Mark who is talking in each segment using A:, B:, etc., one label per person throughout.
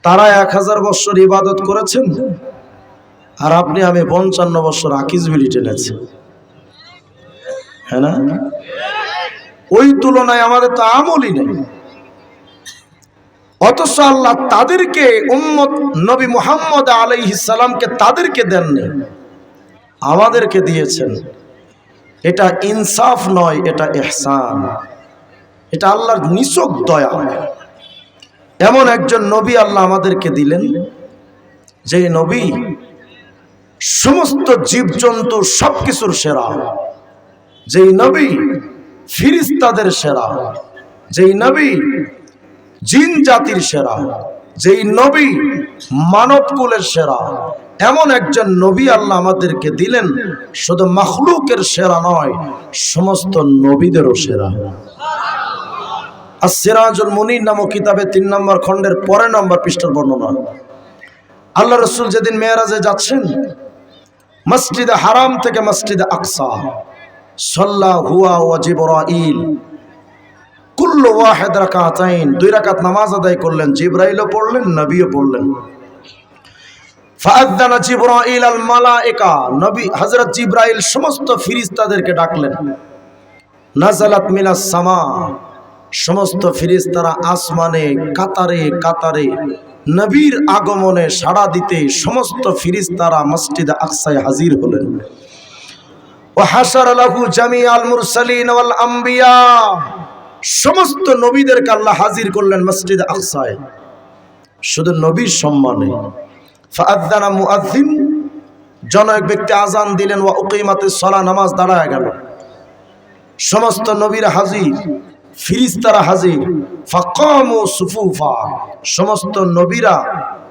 A: তারা 1000 বছর ইবাদত করেছেন, আর আপনি আমি 55 বছর আকিজ বিড়ি টেনেছি, হ্যাঁ না? ওই তুলনায় আমাদের তো আমলই নেই। অথচ আল্লাহ তাদেরকে উম্মত নবী মুহাম্মদ আলাইহিস সালামকে তাদেরকে দেননি, আমাদেরকে দিয়েছেন। এটা ইনসাফ নয়, এটা ইহসান, এটা আল্লাহর নিছক দয়া। এমন একজন নবী আল্লাহ আমাদেরকে দিলেন, যে নবী সমস্ত জীবজন্তু সবকিছুর সেরা, যেই নবী ফিরিস্তাদের সেরা, যেই নবী জিন জাতির সেরা, যেই নবী মানবকুলের সেরা, এমন একজন নবী আল্লাহ আমাদেরকে দিলেন। শুধু মাখলুকের সেরা নয়, সমস্ত নবীদেরও সেরা। আর-সিরাজুল মুনির নামক কিতাবে 3 নম্বর খণ্ডের 5 নম্বর পৃষ্ঠার বর্ণনা। আল্লাহ রাসূল যেদিন মেরাজে যাচ্ছেন, মসজিদে হারাম থেকে মসজিদে আকসা, সাল্লা হুয়া ওয়া জিবরাইল কুল্লু ওয়াহিদ রাকাতাইন, 2 রাকাত নামাজ আদায় করলেন। জিবরাইলও পড়লেন, নবীও পড়লেন। ফাআযানা জিবরাইল আল মালায়েকা, নবী হযরত জিবরাইল সমস্ত ফেরেশতাদেরকে ডাকলেন। নাযালাত মিনাস সামা, সমস্ত ফেরেশতারা আসমানে কাতারে কাতারে নবীর আগমনে সাড়া দিতে সমস্ত ফেরেশতারা মসজিদে আকসায় হাজির হলেন। ওয়া হাসারা লাহু জামিআল মুরসালিন ওয়াল আম্বিয়া, সমস্ত নবীদেরকে আল্লাহ হাজির করলেন মসজিদে আকসায়, শুধু নবীর সম্মানে। ফাআযানা মুআযযিন, জন এক ব্যক্তি আজান দিলেন। ওয়া উকিমাতিস সালাহ, নামাজ দাঁড়ায় গেল। সমস্ত নবীরা হাজির, ফেরেশতারা হাজির। ফাকামু সুফুফা, সমস্ত নবীরা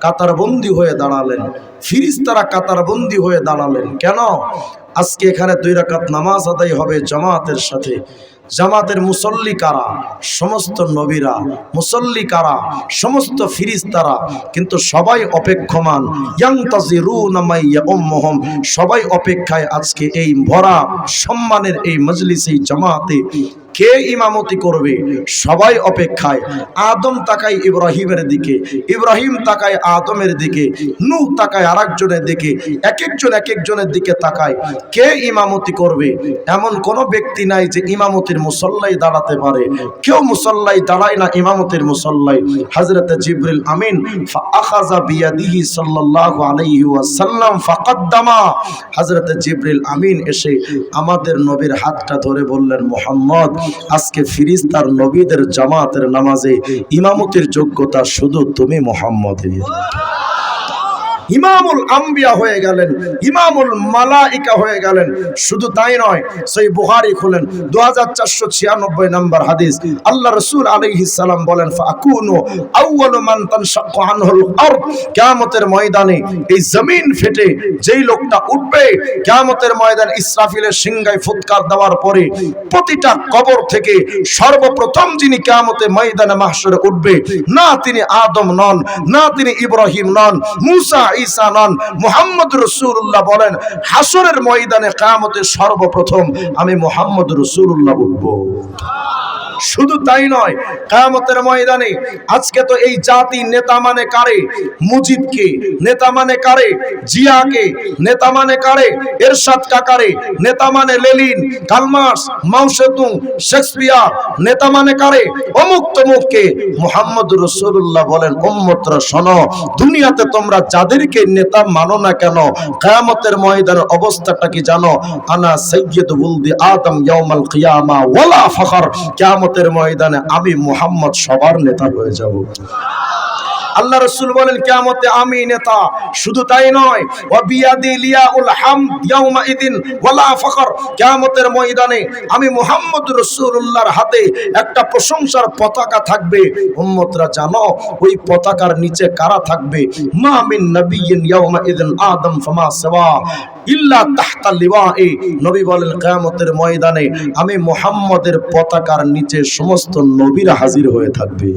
A: কাতারবন্দি হয়ে দাঁড়ালেন, ফেরেশতারা কাতারবন্দি হয়ে দাঁড়ালেন। কেন? আজকে এখানে 2 রাকাত নামাজ আদায় হবে জামাতের সাথে। জামাতের মুসল্লি কারা? সমস্ত নবীরা। মুসল্লি কারা? সমস্ত ফেরেশতারা। কিন্তু সবাই অপেক্ষমান, ইয়ানতাজিরুনা মাইয়া উম্মুহুম, সবাই অপেক্ষায় আজকে এই ভরা সম্মানের এই মজলিসে জামাতে কে ইমামতি করবে। সবাই অপেক্ষায়। আদম তাকায় ইব্রাহিমের দিকে, ইব্রাহিম তাকায় আদমের দিকে, নূহ তাকায় আরেকজনের দিকে, এক একজনের দিকে তাকায় কে ইমামতি করবে। এমন কোন ব্যক্তি নাই যে ইমামতির মুসল্লায় দাঁড়াতে পারে। কেউ মুসল্লায় দাঁড়ায় না, ইমামতির মুসল্লায়। হযরত জিবরিল আমিন ফাআখাযা বিয়াদিহি সাল্লাল্লাহু আলাইহি ওয়াসাল্লাম ফাকাদ্দামা, হযরত জিবরিল আমিন এসে আমাদের নবীর হাতটা ধরে বললেন, মুহাম্মদ, আজকে ফেরেশতার নবীদের জামাতের নামাজে ইমামতির যোগ্যতা শুধু তুমি মুহাম্মদের। ইমামুল আম্বিয়া হয়ে গেলেন, ইমামুল মালাইকা হয়ে গেলেন। শুধু তাই নয়, সহিহ বুখারী খুলেন 2496 নম্বর হাদিস। আল্লাহ রাসূল আলাইহিস সালাম বলেন, ফাকুনু আউয়ালু মান তানশাক্কু আনহুল আরদ, কিয়ামতের ময়দানে এই জমিন ফেটে যেই লোকটা উঠবে, কিয়ামতের ময়দানে ইসরাফিলের সিংহায় ফুৎকার দেওয়ার পরে প্রতিটা কবর থেকে সর্বপ্রথম যিনি কিয়ামতের ময়দানে মাহশরে উঠবে, না তিনি আদম নন, না তিনি ইব্রাহিম নন, মুসা ঈসা নন, মুহাম্মদ রাসূলুল্লাহ বলেন, হাসরের ময়দানে কিয়ামতে সর্বপ্রথম আমি মুহাম্মদ রাসূলুল্লাহ উঠব। শুধু তাই নয়, কিয়ামতের ময়দানে আজকে তো এই জাতি নেতা মানে কারে? মুজিবকে। নেতা মানে কারে? জিয়াকে। নেতা মানে কারে? এরশাদ কাকারে। নেতা মানে লেনিন, কালমার্কস, মাও সেতুং, শেক্সপিয়ার। নেতা মানে কারে? অমুক তমুককে। মুহাম্মদ রাসূলুল্লাহ বলেন, উম্মতরা শোনো, দুনিয়াতে তোমরা যাদেরকে নেতা মানো না কেন, কিয়ামতের ময়দানের অবস্থাটা কি জানো? আনা সাইয়্যিদু ওয়ালদি আদম ইয়াউমাল কিয়ামা ওয়ালা ফখর, কিয়ামতের ময়দানে আমি মুহাম্মদ সবার নেতা হয়ে যাব। আল্লাহ রাসূল বলেন, কিয়ামতে আমি নেতা। শুধু তাই নয়, ওয়া বিয়াদি লিয়াউল হামদ ইয়াউমা ইদিন ওয়ালা ফখর, কিয়ামতের ময়দানে আমি মুহাম্মদ রাসূলুল্লাহর হাতে একটা প্রশংসার পতাকা থাকবে। উম্মতরা জানো ওই পতাকার নিচে কারা থাকবে? মা মিন নাবিয়্যিন ইয়াউমা ইদিন আদম ফামা সাওয়া ইল্লা তাহতা লিওয়া'i, নবী বলেন, কিয়ামতের ময়দানে আমি মুহাম্মদের পতাকার নিচে সমস্ত নবীরা হাজির হয়ে থাকবে।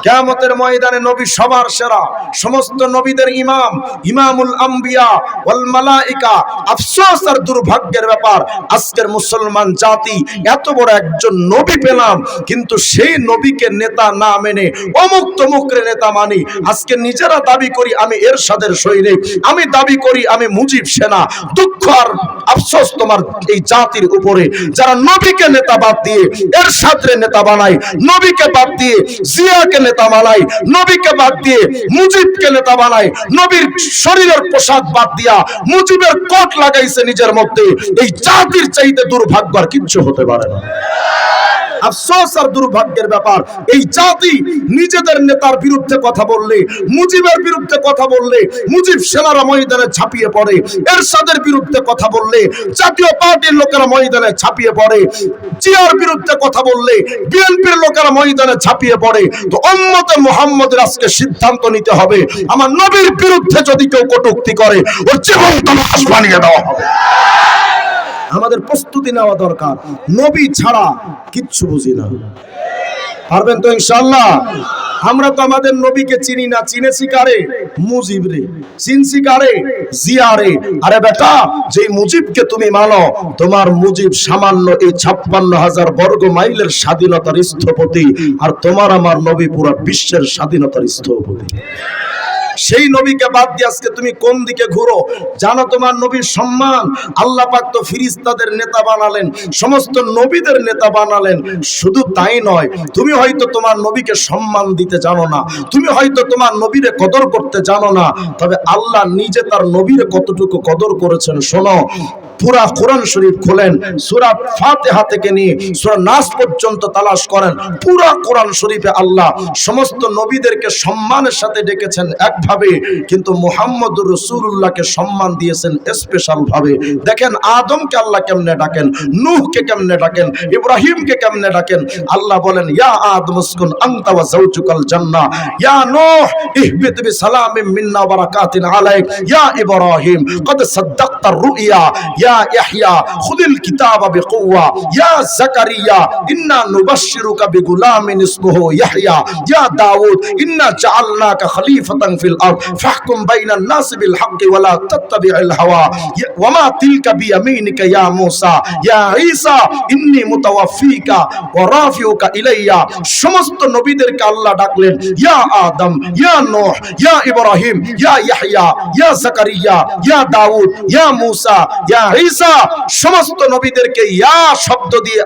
A: কিয়ামতের ময়দানে নবী সবার সেরা, সমস্ত নবীদের ইমাম, ইমামুল আম্বিয়া ওয়াল মালাইকা। আফসোস আর দুর্ভাগ্যের ব্যাপার, আজকের মুসলমান জাতি এত বড় একজন নবী পেলাম, কিন্তু সেই নবীকে নেতা না মেনে অমুক তমুকরে নেতা মানি। আজকে নিজেরা দাবি করি আমি এরশাদের সৈনিক, আমি দাবি করি আমি মুজিব সেনা। দুঃখ আর আফসোস তোমার এই জাতির উপরে, যারা নবীকে নেতা বাদ দিয়ে এরশাদরে নেতা বানায়, নবীকে বাদ দিয়ে জিয়াকে নেতা বানায়, নবীকে বাদ দিয়ে মুজিবকে নেতা বানায়, নবীর শরীরের পোশাক বাদ দিয়া মুজিবের কোট লাগাইছে নিজের মধ্যে। এই জাতির চাইতে দুর্ভাগ্য আর কিচ্ছু হতে পারে না। আফসোস আর দুর্ভাগ্যের ব্যাপার, এই জাতি নিজেদের নেতার বিরুদ্ধে কথা বললে, মুজিবের বিরুদ্ধে কথা বললে মুজিব সেনারা ময়দানে ঝাঁপিয়ে পড়ে, এরশাদের বিরুদ্ধে কথা বললে জাতীয় পার্টির লোকেরা ময়দানে ঝাঁপিয়ে পড়ে, জিয়ার বিরুদ্ধে কথা বললে বিএনপির লোকেরা ময়দানে ঝাঁপিয়ে পড়ে। তো উম্মতে মুহাম্মদের আজকে সিদ্ধান্ত নিতে হবে, আমার নবীর বিরুদ্ধে যদি কেউ কটূক্তি করে ওর জীবনটা লাশ বানিয়ে দেওয়া হবে। আমাদের প্রস্তুতি নেওয়া দরকার, নবী ছাড়া কিচ্ছু বুঝি না। পারবেন তো ইনশাআল্লাহ? আমরা তো আমাদের নবীকে চিনি না, চিনেছি কারে? মুজিব রে। চিনছি কারে? জিয়া রে। আরে বেটা, যেই মুজিবকে তুমি মানো, তোমার মুজিব সামান্য এই 56,000 বর্গ মাইলের স্বাধীনতার স্থপতি, আর তোমার আমার নবী পুরো বিশ্বের স্বাধীনতার স্থপতি। সেই নবীকে বাদ দিয়ে আজকে তুমি কোন দিকে ঘুরো? জানো তোমার নবীর সম্মান আল্লাহ পাক তো ফেরেশতাদের নেতা বানালেন, সমস্ত নবীদের নেতা বানালেন। শুধু তাই নয়, তুমি হয়তো তোমার নবীকে সম্মান দিতে জানো না, তুমি হয়তো তোমার নবীরে কদর করতে জানো না, তবে আল্লাহ নিজে তার নবীরে কতটুকু কদর করেছেন শোনো। পুরা কোরআন শরীফ খোলেন, সূরা ফাতিহা থেকে নিয়ে সূরা নাস পর্যন্ত তালাশ করেন, পুরা কোরআন শরীফে আল্লাহ সমস্ত নবীদেরকে সম্মানের সাথে ডেকেছেন একভাবে, কিন্তু মুহাম্মদুর রাসূলুল্লাহকে সম্মান দিয়েছেন স্পেশাল ভাবে। দেখেন আদমকে আল্লাহ কেমনে ডাকেন, নূহকে কেমনে ডাকেন, ইব্রাহিমকে কেমনে ডাকেন। আল্লাহ বলেন ইয়া আদম উসকুন আনতা ওয়া যাওজুকাল জান্নাহ, ইয়া নূহ ইহবিত বিসালামিন মিন্না ওয়া বারাকাতিন আলাইক, ইয়া ইব্রাহিম কদ সাদ্দাকতার রুইয়া, ইয়া ইয়াহইয়া খুযিল কিতাবা বিকুওয়া, ইয়া যাকারিয়া ইন্না নুবাশশিরুকা বিগুলামিন ইসমুহু ইয়াহইয়া, ইয়া দাউদ ইন্না জাআলনাকা খলিফাতান ফিল আরদ ফাহকুম বাইনান নাস বিল হক্কি ওয়া লা তাত্তাবি'ল হাওয়া ওয়া মা তিলকা বিয়ামিনিকা ইয়া মূসা, ইয়া ঈসা ইন্নী মুতাওয়াফফিকা ওয়া রাফিউকা ইলাইয়া। সমস্ত নবীদেরকে আল্লাহ ডাকলেন ইয়া আদম, ইয়া নূহ, ইয়া ইব্রাহিম, ইয়া ইয়াহইয়া, ইয়া যাকারিয়া, ইয়া দাউদ, ইয়া মূসা, ইয়া ঈসা। সমস্ত নবীদেরকে ইয়া শব্দ দিয়ে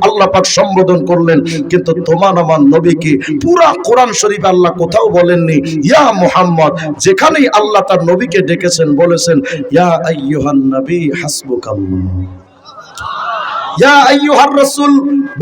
A: আল্লাহ পাক সম্বোধন করলেন, কিন্তু তোমার আমার নবীকে পুরা কোরআন শরীফে আল্লাহ কোথাও বলেননি ইয়া মুহাম্মদ। যেখানেই আল্লাহ তার নবীকে ডেকেছেন বলেছেন ইয়া আইয়ুহান নবী হাসবুকাল্লাহ, ইয়া আইয়ুহার রাসূল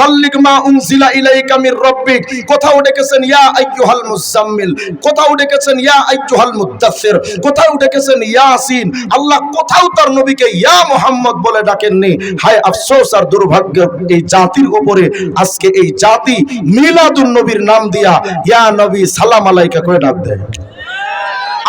A: বাল্লিগ মা উনজিলা ইলাইকা মির রাব্বিক। কোথাও ডেকেছেন ইয়া আইয়ুহাল মুজাম্মিল, কোথাও ডেকেছেন ইয়া আইয়ুহাল মুদ্দাসসির, কোথাও ডেকেছেন ইয়াসিন। আল্লাহ কোথাও তার নবীকে ইয়া মুহাম্মদ বলে ডাকেননি। হায় আফসোস আর দুর্ভাগ্য এই জাতির উপরে, আজকে এই জাতি মিলাদুন নবীর নাম দিয়া ইয়া নবী সালাম আলাইকা করে ডাক দেয়।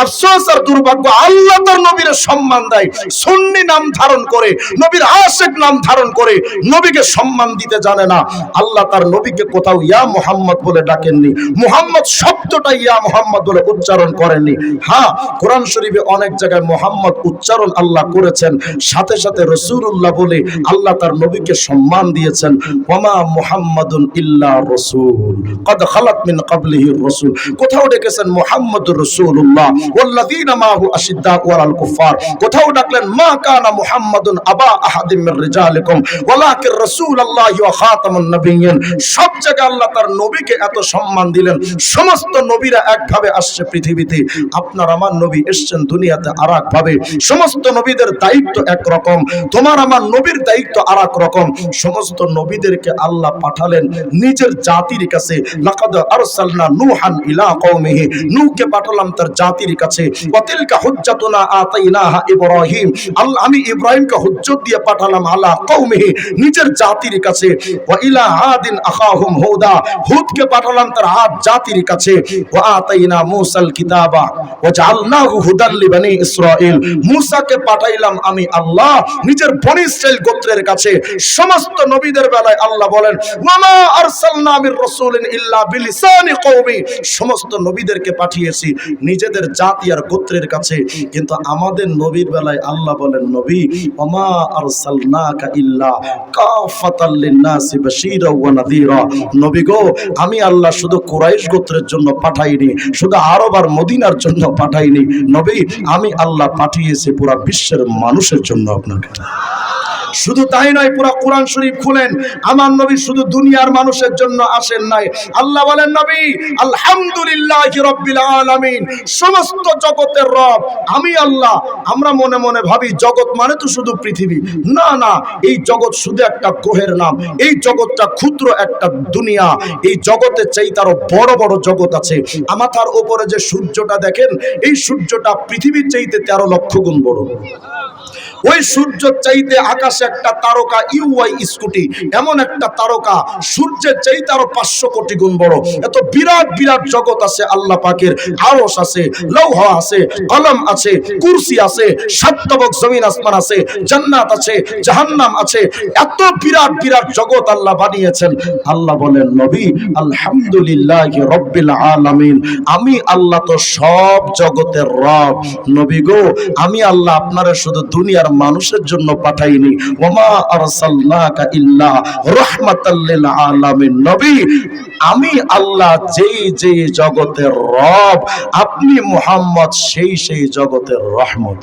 A: আফসোস আর দুর্ভাগ্য, আল্লাহ তার নবীর সম্মান দেয়, সুন্নি নাম ধারণ করে, নবীর আশিক নাম ধারণ করে নবীকে সম্মান দিতে জানে না। আল্লাহ তার নবীকে কোথাও ইয়া মুহাম্মদ বলে ডাকেননি, মুহাম্মদ শব্দটা ইয়া মুহাম্মদ বলে উচ্চারণ করেননি। হ্যাঁ, কোরআন শরীফে অনেক জায়গায় মুহাম্মদ উচ্চারণ আল্লাহ করেছেন, সাথে সাথে রাসূলুল্লাহ বলে আল্লাহ তার নবীকে সম্মান দিয়েছেন। ওয়ামা মুহাম্মাদুন ইল্লা রাসূল কদ খালাত মিন ক্বাবলিহির রাসূল। কোথাও ডেকেছেন মুহাম্মাদুর রাসূলুল্লাহ ওয়াল্লাযীনা মাহু আশিদ্দাউ আলাল কুফার। কোথাও ডাকলেন মা কানা মুহাম্মাদুন আবা আহাদিম মির রিজালিকুম ওয়ালাকিন রাসূলুল্লাহি ওয়া খাতামুন নবিয়্যিন। সব জায়গায় আল্লাহ তার নবীকে এত সম্মান দিলেন। সমস্ত নবীরা একভাবে আসছে পৃথিবীতে, আপনার আমার নবী এসেছেন দুনিয়াতে আরেক ভাবে। সমস্ত নবীদের দায়িত্ব একরকম, তোমার আমার নবীর দায়িত্ব আরেক রকম। সমস্ত নবীদেরকে আল্লাহ পাঠালেন নিজের জাতির কাছে। লাকাদ আরসালনা নূহান ইলা কওমিহি, নূহকে পাঠালাম তার জাতির কাছে। ওয়াতিলকা হুজ্জাতুনা আতাইনাহা ইব্রাহিম, আল্লাহ আমি ইব্রাহিমকে হুজ্জত দিয়ে পাঠালাম আলা কওমিহি, নিজের জাতির কাছে। ওয়া ইলা আদিন আখাহুম হুদা, হুদকে পাঠালাম তার আদ জাতির কাছে। ওয়া আতাইনা মূসাল কিতাবা ওয়া জাআলনাহু হুদাল লিবানি ইসরাঈল, মূসাকে পাঠাইলাম আমি আল্লাহ নিজের বনি ইসরাইল গোত্রের কাছে। সমস্ত নবীদের বেলায় আল্লাহ বলেন ওয়ামা আরসালনা মির রাসূলিন ইল্লা বিলিসানি কওমি, সমস্ত নবীদেরকে পাঠিয়েছি নিজেদের জাতি আর গোত্রের কাছে। কিন্তু আমাদের নবীর বেলায় আল্লাহ বলেন নবী ওয়ামা আরসালনাকা ইল্লা কাফাতাল লিন-নাসি বাশীরা ওয়া নাযীরা, নবী গো আমি আল্লাহ শুধু কুরাইশ গোত্রের জন্য পাঠাইনি, শুধু আরব আর মদিনার জন্য পাঠাইনি, নবী আমি আল্লাহ পাঠিয়েছি পুরো বিশ্বের মানুষের জন্য আপনাকে। শুধু তাই নয়, পুরো কোরআন শরীফ খুলেন, আমার নবী শুধু দুনিয়ার মানুষের জন্য আসেন নাই। আল্লাহ বলেন নবী আলহামদুলিল্লাহি রাব্বিল আলামিন, সমস্ত জগতের রব আমি আল্লাহ। আমরা মনে মনে ভাবি জগৎ মানে তো শুধু পৃথিবী, না না, এই জগৎ শুধু একটা গ্রহের নাম, এই জগৎটা ক্ষুদ্র একটা দুনিয়া। এই জগতের চাইতে আরো বড় বড় জগৎ আছে। মাথার উপরে যে সূর্যটা দেখেন, এই সূর্যটা পৃথিবীর চাইতে 13 লক্ষ গুণ বড়। ওই সূর্য চাইতে আকাশে একটা তারকা ইউআই স্কুটি, এমন একটা তারকা সূর্যের চাইতে আরো 500 কোটি গুণ বড়। এত বিরাট বিরাট জগৎ আছে আল্লাহ পাকের। আরশ আছে, লৌহ আছে, কলম আছে, কুরসি আছে, সাতবক জমিন আসমান আছে, জান্নাত আছে, জাহান্নাম আছে। এত বিরাট বিরাট জগৎ আল্লাহ বানিয়েছেন। আল্লাহ বলেন নবী আলহামদুলিল্লাহি রাব্বিল আলামিন, আমি আল্লাহ তো সব জগতের রব। নবী গো আমি আল্লাহ আপনারা শুধু দুনিয়ার মানুষের জন্য পাঠাইনি, ওয়ামা আরসালনাকা ইল্লা রাহমাতাল লিল আলামিন, নবী আমি আল্লাহ যেই যেই জগতের রব, আপনি মুহাম্মদ সেই সেই জগতের রহমত।